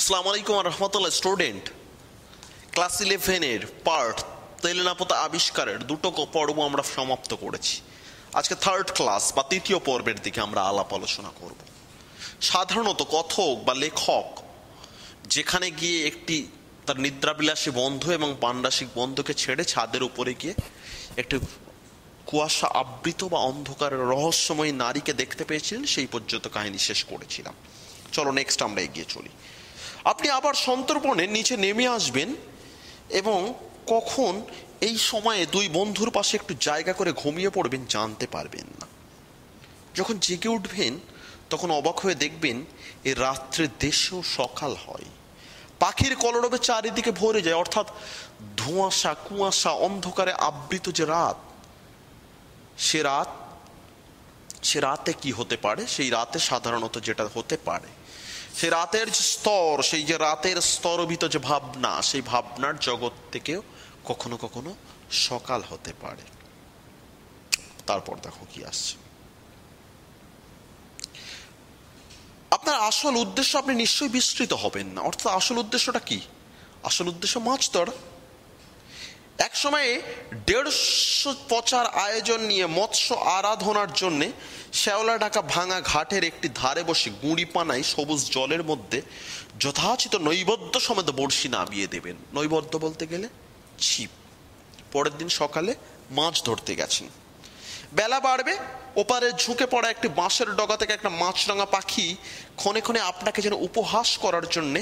আসসালামু আলাইকুম রহমতুল্লাহ। Student, class 11-এর part Telenapota আবিষ্কারের দুটো পর্ব আমরা সমাপ্ত করেছি। আজকে থার্ড ক্লাস বা তৃতীয় পর্বের দিকে আমরা আলাপ আলোচনা করব। সাধারণত কথক বা লেখক যেখানে গিয়ে একটি তার নিদ্রাবিলাসী বন্ধু এবং পাণ্ডাসিক বন্ধুকে ছেড়ে ছাদের উপরে গিয়ে একটি কুয়াশা আবৃত বা অন্ধকারের রহস্যময়ী নারীকে দেখতে পেয়েছিলেন, সেই পর্যন্ত কাহিনী শেষ করেছিলাম। চলো নেক্সট আমরা এগিয়ে চলি। আপনি আবার সন্তর্পণে নিচে নেমে আসবেন এবং কখন এই সময়ে দুই বন্ধুর পাশে একটু জায়গা করে ঘুমিয়ে পড়বেন জানতে পারবেন না। যখন জেগে উঠবেন তখন অবাক হয়ে দেখবেন এই রাত্রের দেশেও সকাল হয়, পাখির কলরবে চারিদিকে ভরে যায়, অর্থাৎ ধোঁয়াশা কুয়াশা অন্ধকারে আবৃত যে রাত, সে রাতে কি হতে পারে? সেই রাতে সাধারণত যেটা হতে পারে, সে রাতের যে স্তর, সেই যে রাতের স্তরভিত যে ভাবনা, সেই ভাবনার জগৎ থেকেও কখনো কখনো সকাল হতে পারে। তারপর দেখো কি আসছে। আপনার আসল উদ্দেশ্য আপনি নিশ্চয়ই বিস্মৃত হবেন না। অর্থাৎ আসল উদ্দেশ্যটা কি? আসল উদ্দেশ্য মাছ ধরা। এক সময়ে 150 পচার আয়োজন নিয়ে মৎস্য আরাধনার জন্য শ্যাওলা ঢাকা ভাঙা ঘাটের একটি ধারে বসে গুঁড়ি পানায় সবুজ জলের মধ্যে যথাচিত নৈবেদ্য সমেত বড়শি নামিয়ে দেবেন। নৈবেদ্য বলতে গেলে ছিপ। পরের দিন সকালে মাছ ধরতে গেছেন। বেলা বাড়বে, ওপারে ঝুঁকে পড়া একটি বাঁশের ডগা থেকে একটা মাছরাঙা পাখি ক্ষণে ক্ষণে আপনাকে যেন উপহাস করার জন্যে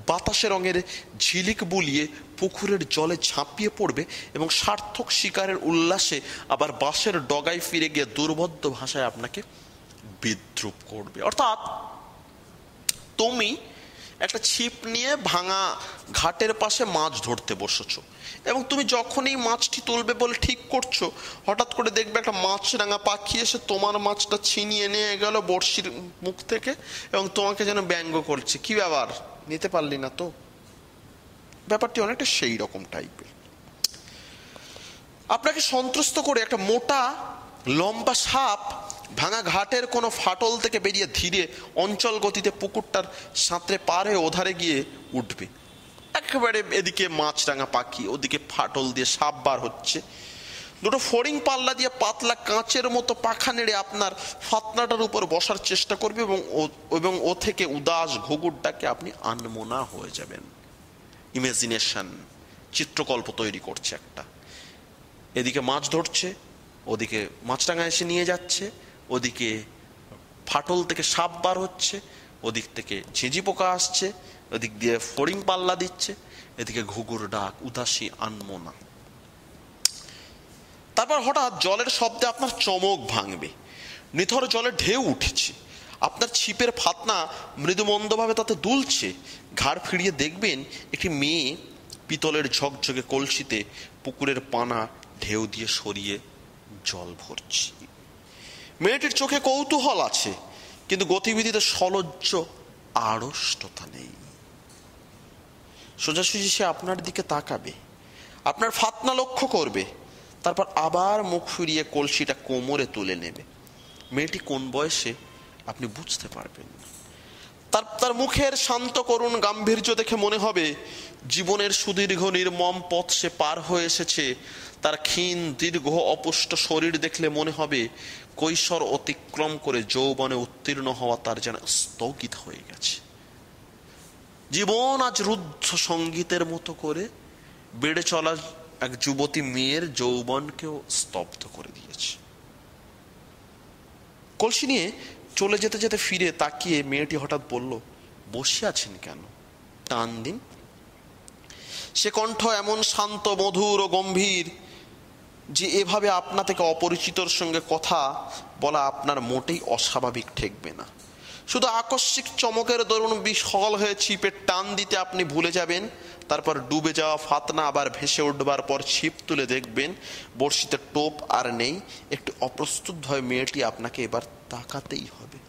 বাতাসে রঙের ঝিলিক বুলিয়ে পুকুরের জলে ঝাঁপিয়ে পড়বে এবং সার্থক শিকারের উল্লাসে আবার বাঁশের ডগায় ফিরে গিয়ে দুর্বোধ্য ভাষায় আপনাকে বিদ্রুপ করবে। অর্থাৎ তুমি একটা ছিপ নিয়ে ভাঙা ঘাটের পাশে মাছ ধরতে বসেছো এবং তুমি যখনই মাছটি তুলবে বলে ঠিক করছো, হঠাৎ করে দেখবে একটা মাছরাঙা পাখি এসে তোমার মাছটা ছিনিয়ে নিয়ে গেল বড়শির মুখ থেকে এবং তোমাকে যেন ব্যঙ্গ করছে, কি ব্যাপার, নিতে পারলি না তো? ব্যাপারটি অনেকটা সেই রকম টাইপের। আপনাকে সন্ত্রস্ত করে একটা মোটা লম্বা সাপ ভাঙা ঘাটের কোনো ফাটল থেকে বেরিয়ে ধীরে অঞ্চল গতিতে পুকুরটার সাঁতরে পার হয়ে ওধারে গিয়ে উঠবে। একেবারে এদিকে মাছরাঙা পাখি, ওদিকে ফাটল দিয়ে সাপ বার হচ্ছে। দুটো ফড়িং পাল্লা দিয়ে পাতলা কাঁচের মতো পাখা নেড়ে আপনার ফাতনাটার উপর বসার চেষ্টা করবে এবং ও থেকে উদাস ঘুঘুর ডাকে আপনি আনমনা হয়ে যাবেন। ইমাজিনেশন, চিত্রকল্প তৈরি করছে একটা। এদিকে মাছ ধরছে, ওদিকে মাছরাঙা এসে নিয়ে যাচ্ছে, ওদিকে ফাটল থেকে সাপ বার হচ্ছে, ওদিক থেকে ঝিঁঝি পোকা আসছে, ওদিক দিয়ে ফড়িং পাল্লা দিচ্ছে, এদিকে ঘুঘুর ডাক, উদাসী আনমনা। তারপর হঠাৎ জলের শব্দে আপনার চমক ভাঙবে। নিথর জলে ঢেউ উঠেছে, আপনার ছিপের ফাতনা মৃদুমন্দভাবে তাতে দুলছে। ঘাড় ফিরিয়ে দেখবেন একটি মেয়ে পিতলের ঝকঝকে কলসিতে পুকুরের পানা ঢেউ দিয়ে সরিয়ে জল ভরছে। মেয়েটির চোখে কৌতূহল আছে, কিন্তু গতিবিধিতে সলজ্জ আড়ষ্টতা নেই। সোজাসুজি সে আপনার দিকে তাকাবে, আপনার ফাতনা লক্ষ্য করবে, তারপর আবার মুখ ফিরিয়ে কলসিটা কোমরে তুলে নেবে। মেয়েটি কোন বয়সে আপনি বুঝতে পারবেন না। তার মুখের শান্ত করুণ গাম্ভীর্য দেখে মনে হবে জীবনের সুদীর্ঘ নির্মম পথ সে পার হয়ে এসেছে। তার ক্ষীণ দীর্ঘ অপুষ্ট শরীর দেখলে মনে হবে কৈশোর অতিক্রম করে যৌবনে উত্তীর্ণ হওয়া তার যেন স্থগিত হয়ে গেছে। জীবন আজ রুদ্ধ সঙ্গীতের মতো করে বেড়ে চলা এক যুবতী মেয়ের যৌবনকেও স্তব্ধ করে দিয়েছে। কলসি নিয়ে চলে যেতে যেতে ফিরে তাকিয়ে মেয়েটি হঠাৎ বলল, বসে আছেন কেন, টান দিন। সে কণ্ঠ এমন শান্ত মধুর ও গম্ভীর যে এভাবে আপনা থেকে অপরিচিতর সঙ্গে কথা বলা আপনার মোটেই অস্বাভাবিক ঠেকবে না। শুধু আকস্মিক চমকের দরুন বিহ্বল হয়ে ছিপের টান দিতে আপনি ভুলে যাবেন। তারপর ডুবে যাওয়া ফাতনা আবার ভেসে উঠবার পর ছিপ তুলে দেখবেন বড়শিতে টোপ আর নেই। একটু অপ্রস্তুত হয়ে মেয়েটি আপনাকে এবার তাকাতেই হবে।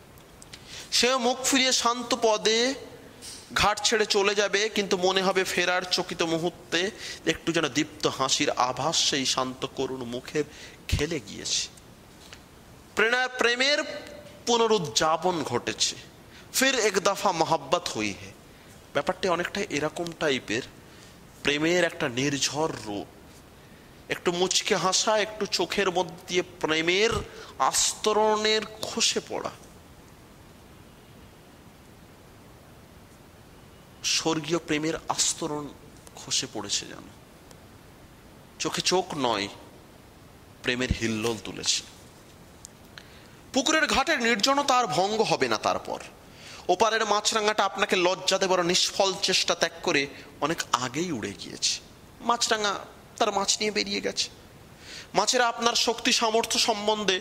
সে মুখ ফিরিয়ে শান্ত পদে ঘাট ছেড়ে চলে যাবে, কিন্তু মনে হবে ফেরার চকিত মুহূর্তে একটু যেন দীপ্ত হাসির আভাস সেই শান্ত করুণ মুখের খেলে গিয়েছে। প্রেমের পুনরুজ্জাপন ঘটেছে। ফির এক দফা মোহাব্বত হুই হে। ব্যাপারটা অনেকটা এরকম টাইপের, প্রেমের একটা নির্ঝর রূপ, একটু মুচকে হাসা, একটু চোখের মধ্যে দিয়ে প্রেমের আস্তরণের খসে পড়া। স্বর্গীয় প্রেমের আস্তরণ খসে পড়েছে যেন, চোখে চোখ নয়, প্রেমের হিল্লোল তুলেছে। পুকুরের ঘাটের নির্জনতা আর ভঙ্গ হবে না। তারপর ওপারের মাছরাঙাটা আপনাকে লজ্জা দেবার নিষ্ফল চেষ্টা ত্যাগ করে অনেক আগেই উড়ে গিয়েছে। মাছরাঙা তার মাছ নিয়ে বেরিয়ে গেছে। মাছেরা আপনার শক্তি সামর্থ্য সম্বন্ধে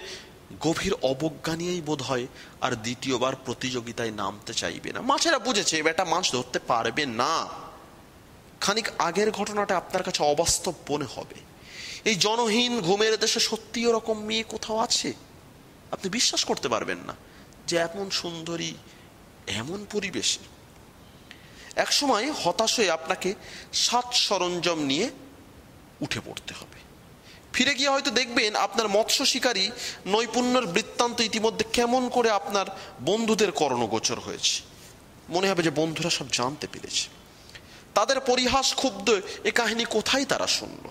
গভীর অবজ্ঞা নিয়েই বোধ হয় আর দ্বিতীয়বার প্রতিযোগিতায় নামতে চাইবে না। মাছেরা বুঝেছে বেটা মাছ ধরতে পারবে না। খানিক আগের ঘটনাটা আপনার কাছে অবাস্তব মনে হবে। এই জনহীন ঘুমের দেশে সত্যি ওরকম মেয়ে কোথাও আছে? আপনি বিশ্বাস করতে পারবেন না যে এমন সুন্দরী এমন পরিবেশে। একসময় হতাশ হয়ে আপনাকে সাত সরঞ্জাম নিয়ে উঠে পড়তে হবে। ফিরে গিয়ে হয়তো দেখবেন আপনার মৎস্য শিকারী নৈপুণ্যের বৃত্তান্ত ইতিমধ্যে কেমন করে আপনার বন্ধুদের কর্ণগোচর হয়েছে। মনে হবে যে বন্ধুরা সব জানতে পেরেছে। তাদের পরিহাস ক্ষুব্ধ এ কাহিনী কোথায় তারা শুনল।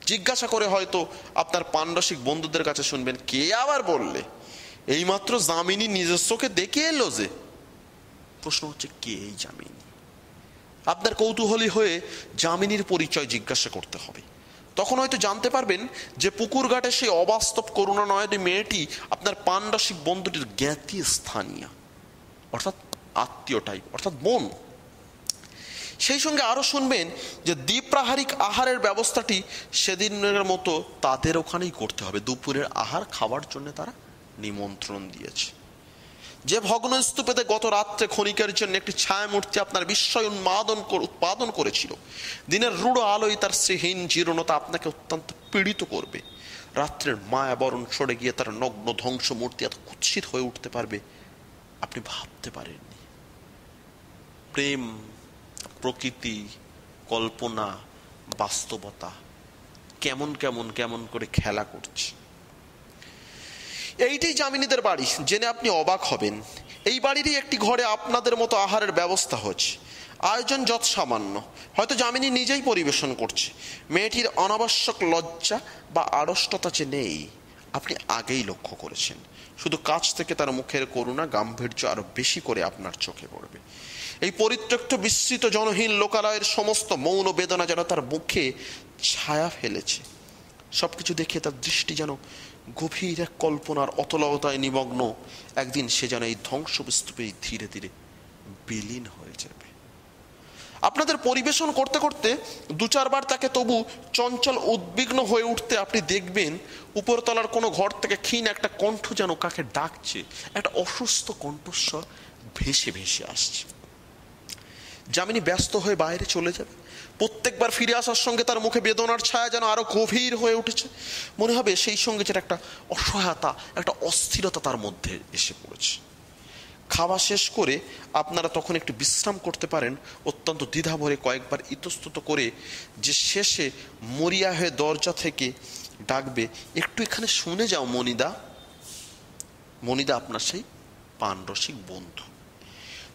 জিজ্ঞাসা করে হয়তো আপনার পাণ্ডসিক বন্ধুদের কাছে শুনবেন, কে আবার বললে? এইমাত্র যামিনী নিজস্বকে দেখে এলো যে। প্রশ্ন হচ্ছে কে এই যামিনী? আপনার কৌতূহলী হয়ে যামিনীর পরিচয় জিজ্ঞাসা করতে হবে। তখন হয়তো জানতে পারবেন যে পুকুর ঘাটে সেই অবাস্তব করুণানয়নী মেয়েটি আপনার পাণ্ডসিক বন্ধুটির জ্ঞাতি স্থানীয়, অর্থাৎ আত্মীয় টাইপ, অর্থাৎ বোন। সেই সঙ্গে আরো শুনবেন যে দ্বিপ্রাহারিক আহারের ব্যবস্থাটি সেদিনের মতো তাদের ওখানেই করতে হবে। দুপুরের আহার খাওয়ার জন্য তারা নিমন্ত্রণ দিয়েছে। যে ভগ্ন স্তূপেতে গত রাত্রে ক্ষণিকের জন্য একটি ছায়া মূর্তি আপনার বিস্ময় উৎপাদন করেছিল, দিনের রূঢ় আলোয় তার শ্রীহীন জীর্ণতা আপনাকে অত্যন্ত পীড়িত করবে। রাত্রের মায়াবরণ সরে গিয়ে তার নগ্ন ধ্বংস মূর্তি এত কুৎসিত হয়ে উঠতে পারবে আপনি ভাবতে পারেননি। প্রেম, প্রকৃতি, কল্পনা, বাস্তবতা কেমন কেমন কেমন করে খেলা করছে। এইটাই যামিনীদের বাড়ি জেনে আপনি অবাক হবেন। এই বাড়িরই একটি ঘরে আপনাদের মতো আহারের ব্যবস্থা হচ্ছে। আয়োজন যৎ সামান্য, হয়তো যামিনী নিজেই পরিবেশন করছে। মেয়েটির অনাবশ্যক লজ্জা বা আড়ষ্টতা যে নেই আপনি আগেই লক্ষ্য করেছেন। শুধু কাছ থেকে তার মুখের করুণা গাম্ভীর্য আরো বেশি করে আপনার চোখে পড়বে। এই পরিত্যক্ত বিস্মৃত জনহীন লোকালয়ের সমস্ত মৌন বেদনা যেন তার মুখে ছায়া ফেলেছে। সবকিছু দেখে তার দৃষ্টি যেন গভীর এক কল্পনার অতলতায় নিমগ্ন। একদিন সে যেন এই ধ্বংসস্তূপে ধীরে ধীরে বিলীন হয়ে যাবে। আপনাদের পরিবেশন করতে করতে দু চারবার তাকে তবু চঞ্চল উদ্বিগ্ন হয়ে উঠতে আপনি দেখবেন উপরতলার কোনো ঘর থেকে ক্ষীণ একটা কণ্ঠ যেন কাকে ডাকছে। একটা অসুস্থ কণ্ঠস্বর ভেসে ভেসে আসছে। যামিনী ব্যস্ত হয়ে বাইরে চলে যাবে। প্রত্যেকবার ফিরে আসার সঙ্গে তার মুখে বেদনার ছায়া যেন আরো গভীর হয়ে উঠেছে। মনে হবে সেই সঙ্গে যেটা একটা অসহায়তা, একটা অস্থিরতা তার মধ্যে এসে পড়েছে। খাওয়া শেষ করে আপনারা তখন একটু বিশ্রাম করতে পারেন। অত্যন্ত দ্বিধা ভরে কয়েকবার ইতস্তত করে যে শেষে মরিয়া হয়ে দরজা থেকে ডাকবে, একটু এখানে শুনে যাও মনিদা। মনিদা আপনার সেই পাণ্ডসিক বন্ধু।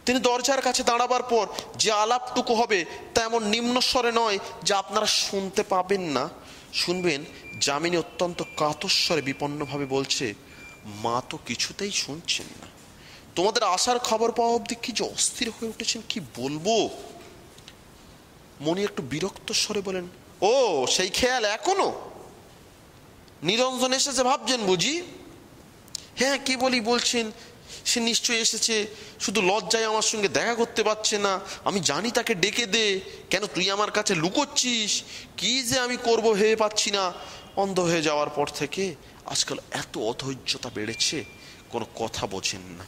তিনি দরজার কাছে দাঁড়াবার পর যে আলাপটুকু হবে তা এমন নিম্নস্বরে নয় যে আপনারা শুনতে পাবেন না। শুনবেন যামিনী অত্যন্ত কাতস্বরে বিপন্নভাবে বলছে, মা তো কিছুতেই শুনছেন না। তোমাদের আসার খবর পাওয়া অবধি কি যে অস্থির হয়ে উঠেছেন কি বলবো। মনি একটু বিরক্ত স্বরে বলেন, ও সেই খেয়াল এখনো? নিরঞ্জন এসেছে ভাবছেন বুঝি? হ্যাঁ, কি বলছেন? সে নিশ্চয়ই এসেছে, শুধু লজ্জায় আমার সঙ্গে দেখা করতে পারছে না। আমি জানি তাকে ডেকে দে। কেন তুই আমার কাছে লুকোচ্ছিস? কি যে আমি করব ভেবে পাচ্ছি না। অন্ধ হয়ে যাওয়ার পর থেকে আজকাল এত অধৈর্যতা বেড়েছে, কোনো কথা বোঝেন না।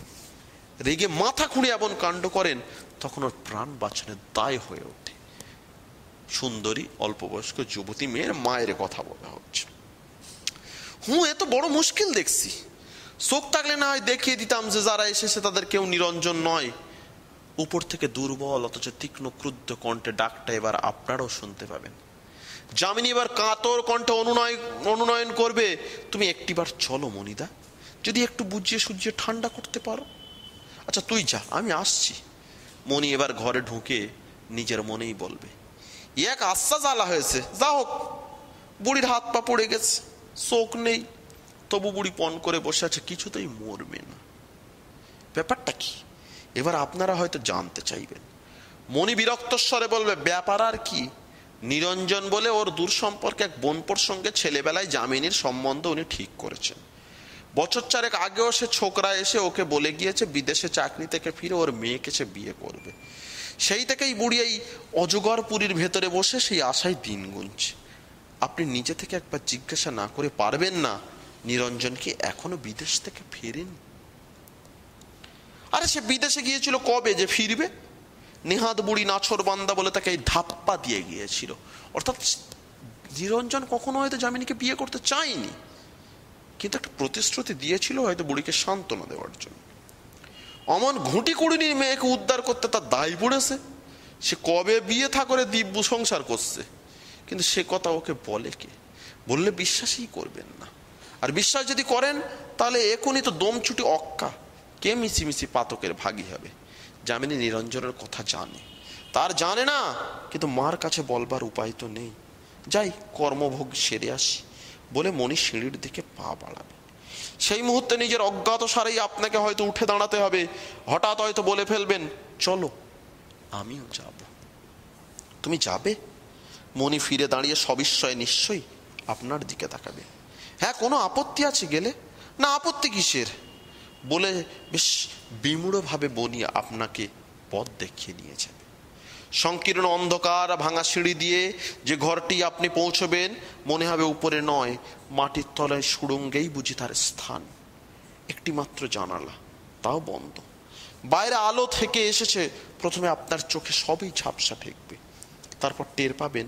রেগে মাথা খুঁড়ে এমন কাণ্ড করেন তখন ওর প্রাণ বাঁচানোর দায় হয়ে ওঠে। সুন্দরী অল্প বয়স্ক যুবতী মেয়ের মায়ের কথা বলা হচ্ছে। এত বড় মুশকিল দেখছি। চোখ থাকলে না হয় দেখিয়ে দিতাম যে যারা এসেছে তাদের কেউ নিরঞ্জন নয়। উপর থেকে দুর্বল অথচ তীক্ষ্ণ ক্রুদ্ধ কণ্ঠে ডাকটা এবার আপনারাও শুনতে পাবেন। যামিনী এবার কাতর কণ্ঠে অনুনয়ন করবে, তুমি একটিবার চলো মনিদা, যদি একটু বুঝিয়ে সুঝিয়ে ঠান্ডা করতে পারো। আচ্ছা তুই যা, আমি আসছি। মণি এবার ঘরে ঢুকে নিজের মনেই বলবে, এক আশ্বাস জ্বালা হয়েছে, যা হোক বুড়ির হাত পা পড়ে গেছে, শোক নেই, তবু বুড়ি পণ করে বসে আছে, কিছুতেই মরবে না। ব্যাপারটা কি? এবার আপনারা হয়তো জানতে চাইবেন। মণি বিরক্ত স্বরে বলবে, ব্যাপার আর কি, নিরঞ্জন বলে ওর দূর সম্পর্কে এক বোনপোর সঙ্গে ছেলেবেলায় যামিনীর সম্বন্ধ উনি ঠিক করেছেন। বছর 4 আগেও সে ছোকরা এসে ওকে বলে গিয়েছে বিদেশে চাকরি থেকে ফিরে ওর মেয়েকে সে বিয়ে করবে। সেই থেকেই বুড়ি এই অজগরপুরীর ভেতরে বসে সেই আশায় দিন গুনছে। আপনি নিজে থেকে একবার জিজ্ঞাসা না করে পারবেন না নিরঞ্জন কি এখনো বিদেশ থেকে ফেরেন? আরে সে বিদেশে গিয়েছিল কবে যে ফিরবে? নেহাত বুড়ি নাছর বান্দা বলে তাকে এই ধাপ্পা দিয়ে গিয়েছিল। অর্থাৎ নিরঞ্জন কখনো হয়তো যামিনীকে বিয়ে করতে চায়নি, কিন্তু একটা প্রতিশ্রুতি দিয়েছিল হয়তো বুড়িকে সান্ত্বনা দেওয়ার জন্য। অমন ঘুঁটি কুড়িনির মেয়েকে উদ্ধার করতে তার দায় পড়েছে। সে কবে বিয়ে থা করে দিব্য সংসার করছে, কিন্তু সে কথা ওকে বলে কে? বললে বিশ্বাসই করবেন না। আর বিশ্বাস যদি করেন তাহলে এখনই তো দম ছুটি অক্কা, কে মিছিমিছি পাতকের ভাগী হবে। যামিনী নিরঞ্জনের কথা জানে, তার জানে না, কিন্তু মার কাছে বলবার উপায় তো নেই। যাই কর্মভোগ সেরে আসি বলে মণি সিঁড়ির দিকে পা বাড়াবে। সেই মুহূর্তে নিজের অজ্ঞাত সারেই আপনাকে হয়তো উঠে দাঁড়াতে হবে। হঠাৎ হয়তো বলে ফেলবেন, চলো আমিও যাব। তুমি যাবে? মণি ফিরে দাঁড়িয়ে সবিস্ময়ে নিশ্চয়ই আপনার দিকে তাকাবে। হ্যাঁ, কোনো আপত্তি আছে গেলে? না, আপত্তি কিসের বলে বেশ বিমূঢ়ভাবে মণি আপনাকে পথ দেখিয়ে নিয়ে যাবে। সংকীর্ণ অন্ধকার ভাঙা সিঁড়ি দিয়ে যে ঘরটি আপনি পৌঁছবেন, মনে হবে উপরে নয়, মাটির তলায় সুড়ঙ্গেই বুঝি তার স্থান। একটি মাত্র জানালা, তাও বন্ধ। বাইরে আলো থেকে এসেছে, প্রথমে আপনার চোখে সবই ঝাপসা ঠেকবে। তারপর টের পাবেন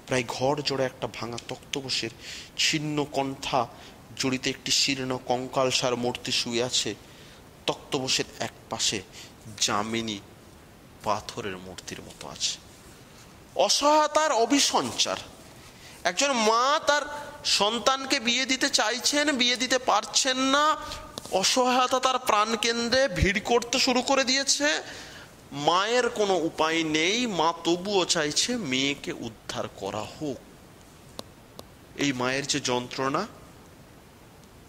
প্রায় ঘর জোড়া একটা ভাঙা তক্তপোষের ছিন্ন কণ্ঠা জড়িতে একটি শীর্ণ কঙ্কালসার মূর্তি শুয়ে আছে। তক্তপোষের এক পাশে যামিনী পাথরের মূর্তির মতো আছে। অসহায়তার অভিসঞ্চার। একজন মা তার সন্তানকে বিয়ে দিতে চাইছেন, বিয়ে দিতে পারছেন না। অসহায়তা তার প্রাণ কেন্দ্রে ভিড় করতে শুরু করে দিয়েছে। মায়ের কোনো উপায় নেই, মা তবুও চাইছে মেয়েকে উদ্ধার করা হোক। এই মায়ের যে যন্ত্রণা,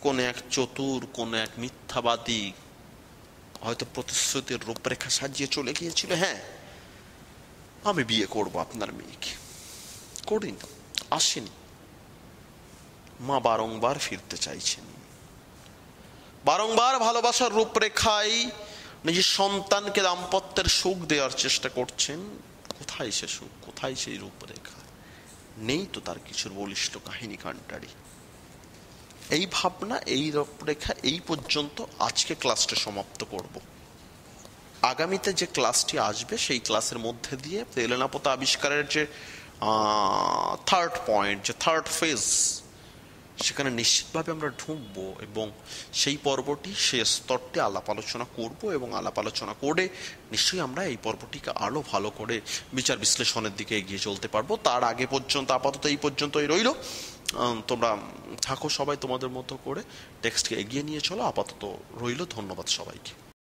কোন এক চতুর, কোন এক মিথ্যাবাদী হয়তো প্রতিশ্রুতির রূপরেখা সাজিয়ে চলে গিয়েছিল, হ্যাঁ আমি বিয়ে করব আপনার মেয়েকে, করিনি, আসেনি। মা বারংবার ফিরতে চাইছেন, বারংবার ভালোবাসার রূপরেখায় নিজের সন্তানকে দাম্পত্যের সুখ দেওয়ার চেষ্টা করছেন। কোথায় সে সুখ, কোথায় সেই রূপরেখা? নেই তো তার কিছুর বলিষ্ঠ কাহিনী কান্ডারি। এই ভাবনা, এই রূপরেখা, এই পর্যন্ত আজকে ক্লাসটা সমাপ্ত করব। আগামীতে যে ক্লাসটি আসবে সেই ক্লাসের মধ্যে দিয়ে তেলেনাপোতা আবিষ্কারের যে থার্ড পয়েন্ট, যে থার্ড ফেজ, সেখানে নিশ্চিতভাবে আমরা ঢুকবো এবং সেই পর্বটি, সেই স্তরটি আলাপ আলোচনা করব এবং আলাপ আলোচনা করে নিশ্চয়ই আমরা এই পর্বটিকে আরও ভালো করে বিচার বিশ্লেষণের দিকে এগিয়ে চলতে পারবো। তার আগে পর্যন্ত আপাতত এই পর্যন্তই রইল। তোমরা থাকো সবাই তোমাদের মতো করে, টেক্সটকে এগিয়ে নিয়ে চলো। আপাতত রইল, ধন্যবাদ সবাইকে।